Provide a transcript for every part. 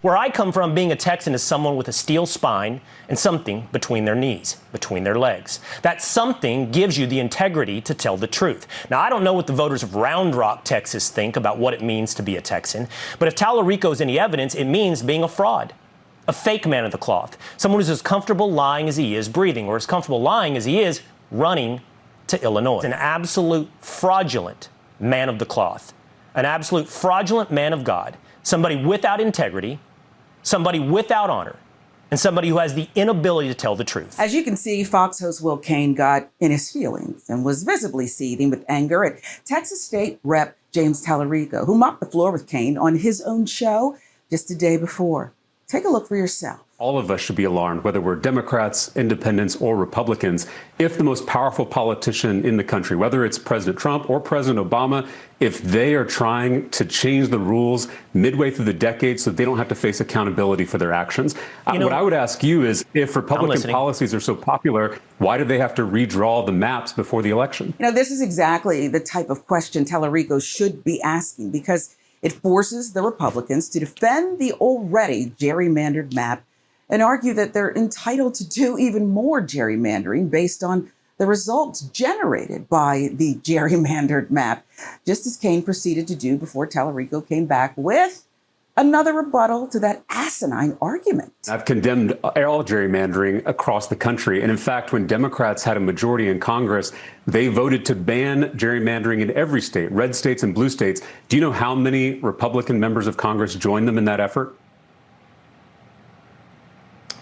Where I come from, being a Texan is someone with a steel spine and something between their knees, between their legs. That something gives you the integrity to tell the truth. Now, I don't know what the voters of Round Rock, Texas think about what it means to be a Texan, but if Talarico is any evidence, it means being a fraud, a fake man of the cloth, someone who's as comfortable lying as he is breathing, or as comfortable lying as he is running to Illinois. An absolute fraudulent man of the cloth, an absolute fraudulent man of God, somebody without integrity, somebody without honor, and somebody who has the inability to tell the truth. As you can see, Fox host Will Cain got in his feelings and was visibly seething with anger at Texas State Rep. James Talarico, who mopped the floor with Cain on his own show just a day before. Take a look for yourself. All of us should be alarmed, whether we're Democrats, independents, or Republicans, if the most powerful politician in the country, whether it's President Trump or President Obama, if they are trying to change the rules midway through the decade so they don't have to face accountability for their actions. What I would ask you is, if Republican policies are so popular, why do they have to redraw the maps before the election? This is exactly the type of question Talarico should be asking, because it forces the Republicans to defend the already gerrymandered map and argue that they're entitled to do even more gerrymandering based on the results generated by the gerrymandered map, just as Cain proceeded to do before Talarico came back with another rebuttal to that asinine argument. I've condemned all gerrymandering across the country. And in fact, when Democrats had a majority in Congress, they voted to ban gerrymandering in every state, red states and blue states. Do you know how many Republican members of Congress joined them in that effort?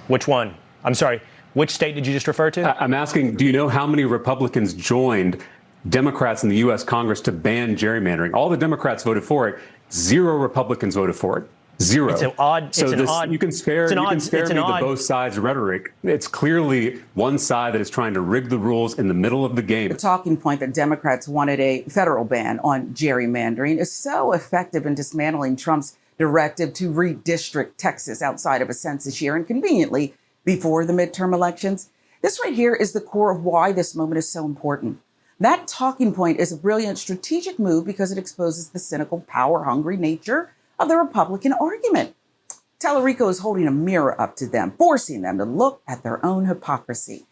Which one? I'm sorry, which state did you just refer to? I'm asking, do you know how many Republicans joined Democrats in the U.S. Congress to ban gerrymandering? All the Democrats voted for it. 0 Republicans voted for it. 0. It's an odd. You can spare me the both sides rhetoric. It's clearly one side that is trying to rig the rules in the middle of the game. The talking point that Democrats wanted a federal ban on gerrymandering is so effective in dismantling Trump's directive to redistrict Texas outside of a census year and conveniently before the midterm elections. This right here is the core of why this moment is so important. That talking point is a brilliant strategic move because it exposes the cynical, power-hungry nature of the Republican argument. Talarico is holding a mirror up to them, forcing them to look at their own hypocrisy.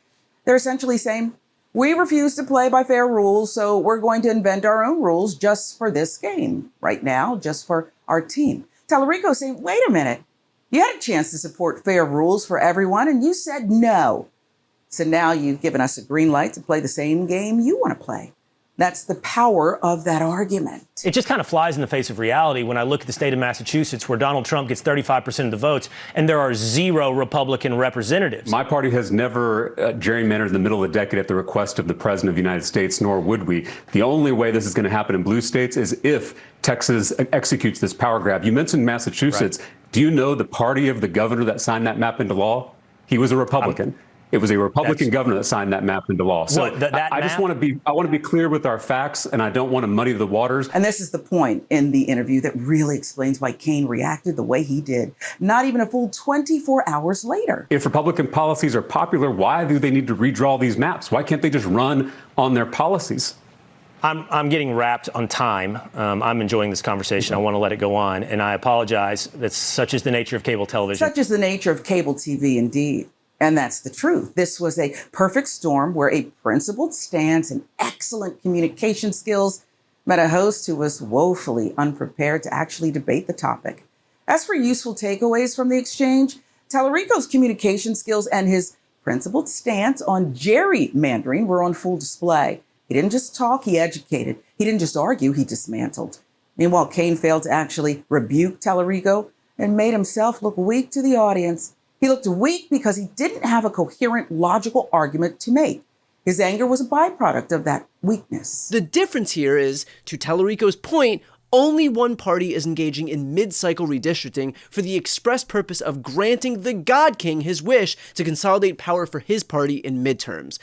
They're essentially saying, we refuse to play by fair rules, so we're going to invent our own rules just for this game. Right now, just for our team. Talarico is saying, wait a minute, you had a chance to support fair rules for everyone, and you said no. So now you've given us a green light to play the same game you want to play. That's the power of that argument. It just kind of flies in the face of reality when I look at the state of Massachusetts, where Donald Trump gets 35% of the votes, and there are 0 Republican representatives. My party has never gerrymandered in the middle of the decade at the request of the President of the United States, nor would we. The only way this is going to happen in blue states is if Texas executes this power grab. You mentioned Massachusetts. Right. Do you know the party of the governor that signed that map into law? He was a Republican. It was a Republican governor that signed that map into law. So I just want to be clear with our facts, and I don't want to muddy the waters. And this is the point in the interview that really explains why Cain reacted the way he did, not even a full 24 hours later. If Republican policies are popular, why do they need to redraw these maps? Why can't they just run on their policies? I'm getting wrapped on time. I'm enjoying this conversation. I want to let it go on, and I apologize. That's such is the nature of cable television. Such is the nature of cable TV, indeed. And that's the truth. This was a perfect storm where a principled stance and excellent communication skills met a host who was woefully unprepared to actually debate the topic. As for useful takeaways from the exchange, Talarico's communication skills and his principled stance on gerrymandering were on full display. He didn't just talk, he educated. He didn't just argue, he dismantled. Meanwhile, Cain failed to actually rebuke Talarico and made himself look weak to the audience. He looked weak because he didn't have a coherent, logical argument to make. His anger was a byproduct of that weakness. The difference here is, to Talarico's point, only one party is engaging in mid-cycle redistricting for the express purpose of granting the God King his wish to consolidate power for his party in midterms.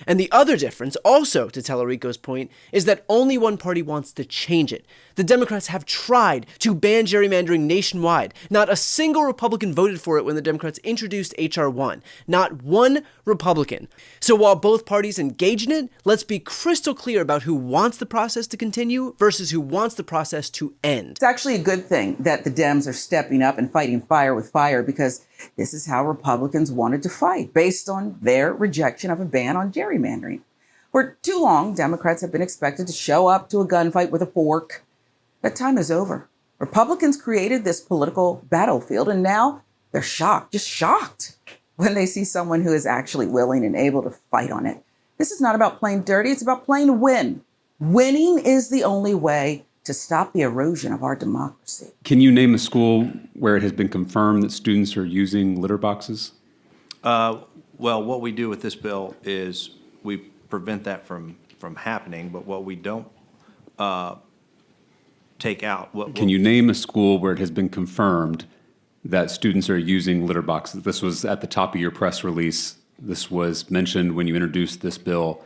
And the other difference, also to Talarico's point, is that only one party wants to change it. The Democrats have tried to ban gerrymandering nationwide. Not a single Republican voted for it when the Democrats introduced H.R. 1. Not one Republican. So while both parties engage in it, let's be crystal clear about who wants the process to continue versus who wants the process to end. It's actually a good thing that the Dems are stepping up and fighting fire with fire, because this is how Republicans wanted to fight, based on their rejection of a ban on gerrymandering. For too long, Democrats have been expected to show up to a gunfight with a fork. That time is over. Republicans created this political battlefield, and now they're shocked, just shocked, when they see someone who is actually willing and able to fight on it. This is not about playing dirty, it's about playing to win. Winning is the only way to stop the erosion of our democracy. Can you name a school where it has been confirmed that students are using litter boxes? Well, what we do with this bill is we prevent that from happening, but what we don't take out. Can you name a school where it has been confirmed that students are using litter boxes? This was at the top of your press release. This was mentioned when you introduced this bill,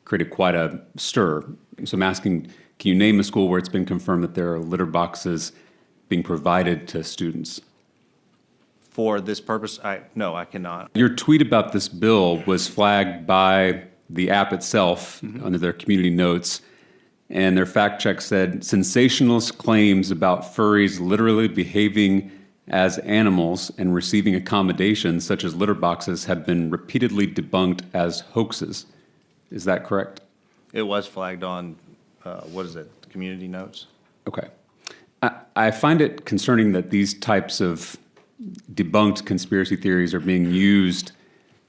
created quite a stir. So I'm asking, can you name a school where it's been confirmed that there are litter boxes being provided to students? For this purpose, no, I cannot. Your tweet about this bill was flagged by the app itself under their community notes, and their fact check said, sensationalist claims about furries literally behaving as animals and receiving accommodations such as litter boxes have been repeatedly debunked as hoaxes. Is that correct? It was flagged on, community notes? Okay. I find it concerning that these types of debunked conspiracy theories are being used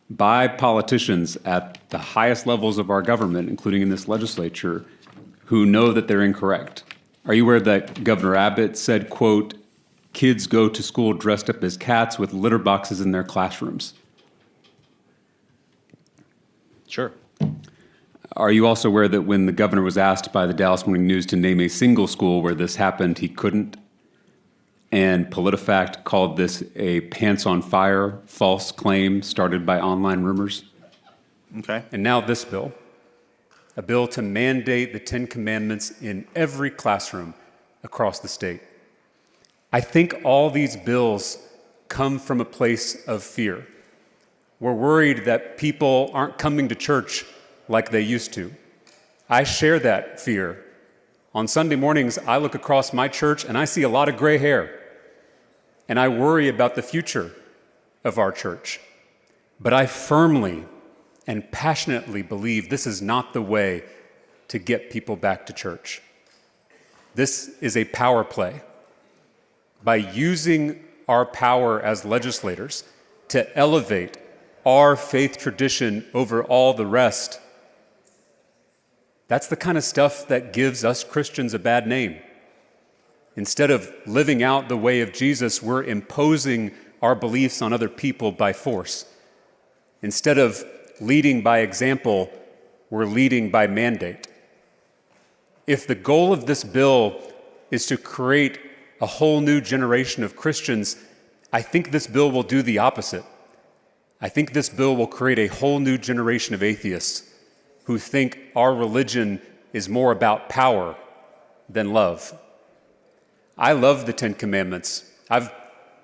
by politicians at the highest levels of our government, including in this legislature, who know that they're incorrect. Are you aware that Governor Abbott said, quote, kids go to school dressed up as cats with litter boxes in their classrooms? Sure. Are you also aware that when the governor was asked by the Dallas Morning News to name a single school where this happened, he couldn't? And PolitiFact called this a pants on fire false claim started by online rumors? Okay. And now this bill, a bill to mandate the 10 Commandments in every classroom across the state. I think all these bills come from a place of fear. We're worried that people aren't coming to church like they used to. I share that fear. On Sunday mornings, I look across my church and I see a lot of gray hair. And I worry about the future of our church. But I firmly and passionately believe this is not the way to get people back to church. This is a power play. By using our power as legislators to elevate our faith tradition over all the rest, that's the kind of stuff that gives us Christians a bad name. Instead of living out the way of Jesus, we're imposing our beliefs on other people by force. Instead of leading by example, we're leading by mandate. If the goal of this bill is to create a whole new generation of Christians, I think this bill will do the opposite. I think this bill will create a whole new generation of atheists who think our religion is more about power than love. I love the 10 Commandments. I've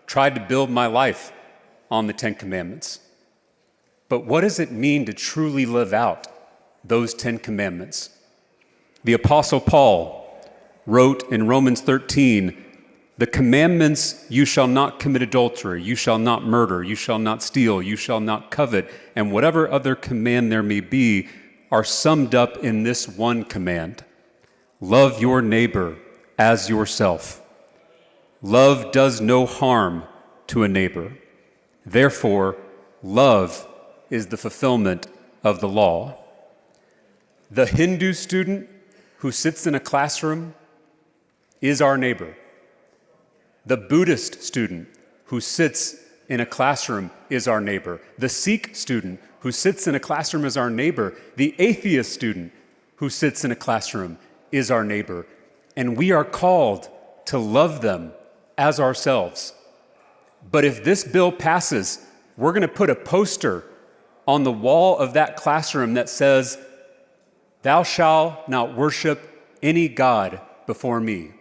tried to build my life on the 10 Commandments. But what does it mean to truly live out those 10 Commandments? The Apostle Paul wrote in Romans 13, the commandments, you shall not commit adultery, you shall not murder, you shall not steal, you shall not covet, and whatever other command there may be, are summed up in this one command. Love your neighbor as yourself. Love does no harm to a neighbor. Therefore, love is the fulfillment of the law. The Hindu student who sits in a classroom is our neighbor. The Buddhist student who sits in a classroom is our neighbor. The Sikh student who sits in a classroom is our neighbor. The atheist student who sits in a classroom is our neighbor. And we are called to love them as ourselves. But if this bill passes, we're going to put a poster on the wall of that classroom that says, "Thou shalt not worship any God before me."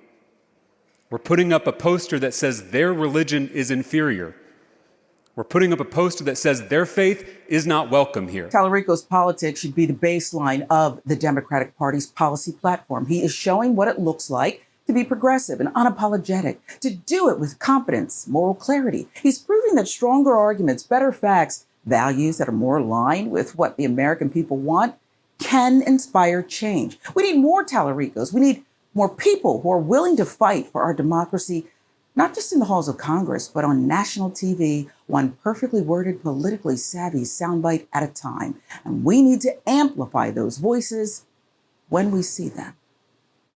We're putting up a poster that says their religion is inferior. We're putting up a poster that says their faith is not welcome here. Talarico's politics should be the baseline of the Democratic Party's policy platform. He is showing what it looks like to be progressive and unapologetic, to do it with competence, moral clarity. He's proving that stronger arguments, better facts, values that are more aligned with what the American people want can inspire change. We need more Talaricos. We need more people who are willing to fight for our democracy, not just in the halls of Congress, but on national TV, one perfectly worded, politically savvy soundbite at a time. And we need to amplify those voices when we see them.